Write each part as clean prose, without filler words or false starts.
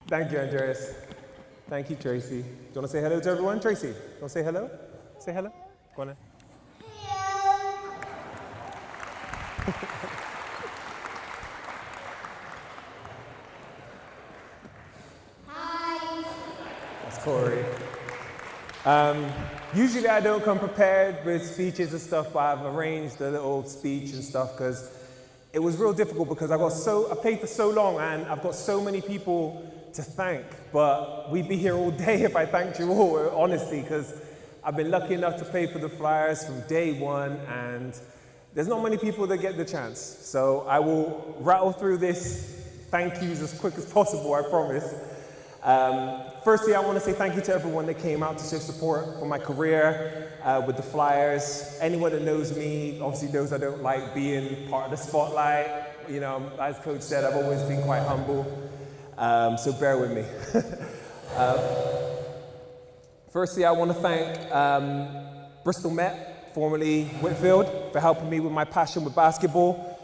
Thank you, Andreas. Thank you, Tracy. Do you want to say hello to everyone? Tracy, you want to say hello? Say hello. Go on then. Hi. That's Corey. Usually I don't come prepared with speeches and stuff, but I've arranged a little speech and stuff because it was real difficult because I played for so long and I've got so many people to thank, but we'd be here all day if I thanked you all, honestly, because I've been lucky enough to play for the Flyers from day one, and there's not many people that get the chance. So I will rattle through this thank yous as quick as possible, I promise. Firstly, I want to say thank you to everyone that came out to show support for my career with the Flyers. Anyone that knows me obviously knows I don't like being part of the spotlight. You know, as Coach said, I've always been quite humble. So bear with me. Firstly, I want to thank Bristol Met, formerly Whitfield, for helping me with my passion with basketball.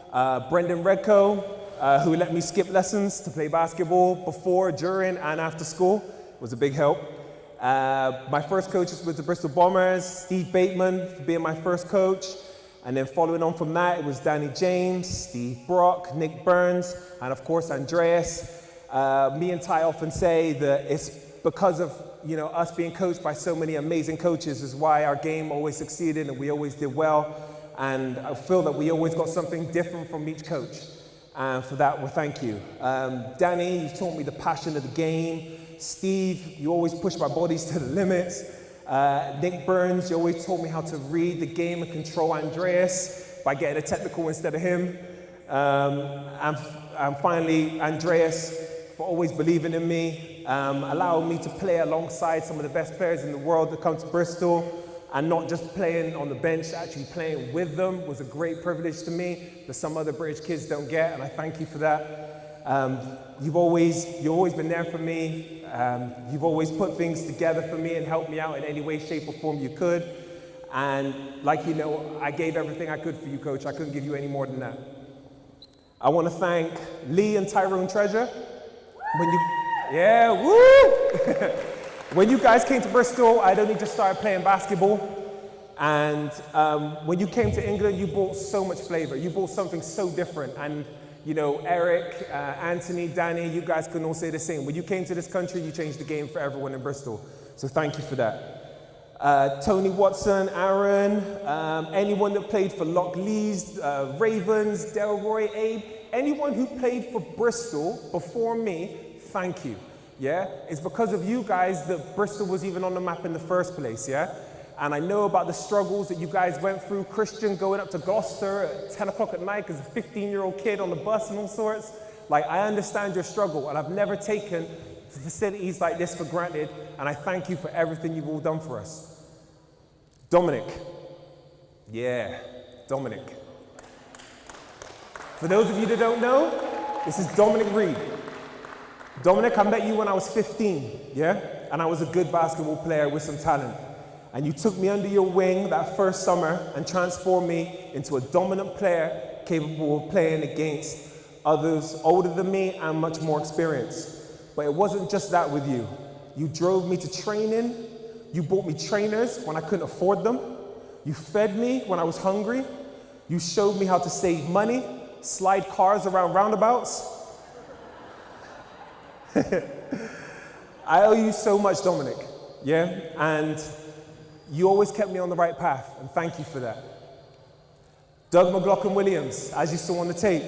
Brendan Redco, who let me skip lessons to play basketball before, during, and after school. Was a big help. My first coaches was the Bristol Bombers, Steve Bateman for being my first coach. And then following on from that, it was Danny James, Steve Brock, Nick Burns, and of course, Andreas. Me and Ty often say that it's because of us being coached by so many amazing coaches is why our game always succeeded and we always did well. And I feel that we always got something different from each coach. And for that, well, thank you. Danny, you taught me the passion of the game. Steve, you always pushed my bodies to the limits. Nick Burns, you always taught me how to read the game and control Andreas by getting a technical instead of him. And finally, Andreas, for always believing in me, allowing me to play alongside some of the best players in the world that come to Bristol, and not just playing on the bench, actually playing with them was a great privilege to me that some other British kids don't get, and I thank you for that. You've always been there for me. You've always put things together for me and helped me out in any way, shape, or form you could. And like you know, I gave everything I could for you, Coach. I couldn't give you any more than that. I want to thank Lee and Tyrone Treasure. When you guys came to Bristol, I'd only just started playing basketball. And when you came to England, you brought so much flavor. You brought something so different. And you know, Eric, Anthony, Danny, you guys can all say the same. When you came to this country, you changed the game for everyone in Bristol. So thank you for that. Tony Watson, Aaron, anyone that played for Loch Lees, Ravens, Delroy, Abe, anyone who played for Bristol before me, thank you. Yeah? It's because of you guys that Bristol was even on the map in the first place, yeah? And I know about the struggles that you guys went through. Christian going up to Gloucester at 10 o'clock at night as a 15-year-old kid on the bus and all sorts. Like, I understand your struggle, and I've never taken facilities like this for granted, and I thank you for everything you've all done for us. Dominic. Yeah, Dominic. For those of you that don't know, this is Dominic Reed. Dominic, I met you when I was 15, yeah? And I was a good basketball player with some talent. And you took me under your wing that first summer and transformed me into a dominant player capable of playing against others older than me and much more experienced. But it wasn't just that with you. You drove me to training. You bought me trainers when I couldn't afford them. You fed me when I was hungry. You showed me how to save money, slide cars around roundabouts. I owe you so much, Dominic, yeah? And you always kept me on the right path, and thank you for that. Doug McLaughlin-Williams, as you saw on the tape,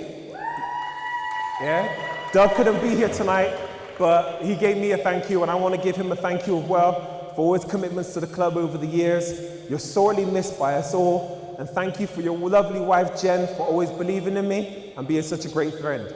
yeah? Doug couldn't be here tonight, but he gave me a thank you, and I want to give him a thank you as well for all his commitments to the club over the years. You're sorely missed by us all, and thank you for your lovely wife, Jen, for always believing in me and being such a great friend.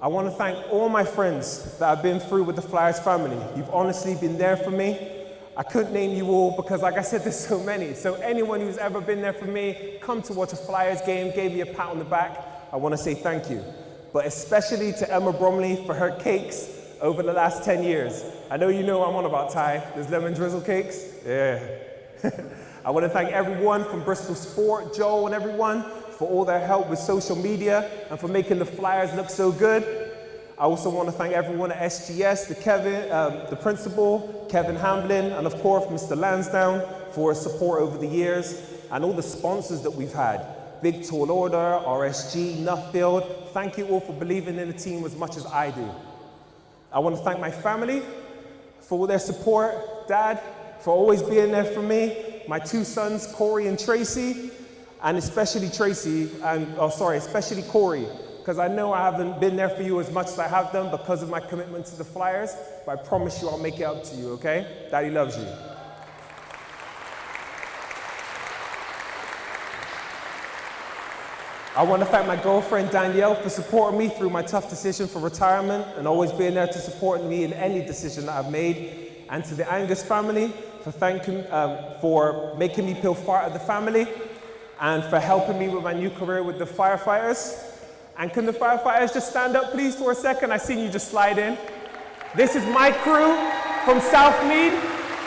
I want to thank all my friends that I've been through with the Flyers family. You've honestly been there for me. I couldn't name you all because, like I said, there's so many. So anyone who's ever been there for me, come to watch a Flyers game, gave me a pat on the back, I want to say thank you. But especially to Emma Bromley for her cakes over the last 10 years. I know you know what I'm on about, Ty. There's lemon drizzle cakes. Yeah. I want to thank everyone from Bristol Sport, Joel and everyone, for all their help with social media and for making the Flyers look so good. I I also want to thank everyone at SGS, the principal, Kevin Hamblin, and of course, Mr. Lansdowne for his support over the years, and all the sponsors that we've had. Big Tall Order, RSG, Nuffield. Thank you all for believing in the team as much as I do. I want to thank my family for all their support, Dad, for always being there for me, my two sons, Corey and Tracy, and especially especially Corey, because I know I haven't been there for you as much as I have done because of my commitment to the Flyers, but I promise you I'll make it up to you, okay? Daddy loves you. I want to thank my girlfriend Danielle for supporting me through my tough decision for retirement and always being there to support me in any decision that I've made. And to the Angus family for making me feel part of the family and for helping me with my new career with the firefighters. And can the firefighters just stand up please for a second? I seen you just slide in. This is my crew from Southmead.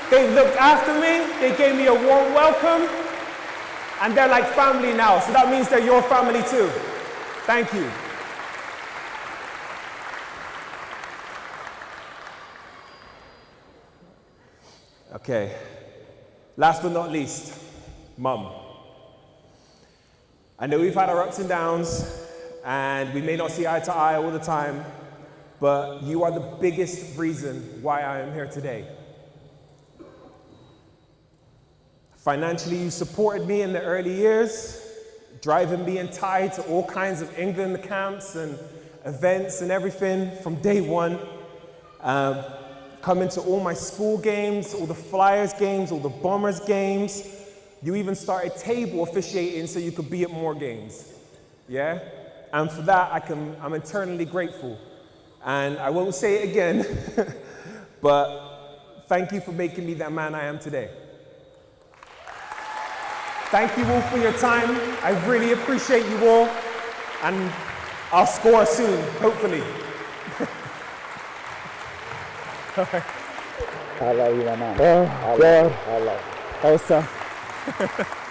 They looked after me, they gave me a warm welcome, and they're like family now, so that means they're your family too. Thank you. Okay, last but not least, Mum. I know we've had our ups and downs, and we may not see eye to eye all the time, but you are the biggest reason why I am here today. Financially, you supported me in the early years, driving me and Ty to all kinds of England camps and events and everything from day one. Coming to all my school games, all the Flyers games, all the Bombers games. You even started table officiating so you could be at more games, yeah? And for that, I'm eternally grateful. And I won't say it again, but thank you for making me that man I am today. Thank you all for your time. I really appreciate you all, and I'll score soon, hopefully. I love you, my man. Oh, God. I love you. That was tough.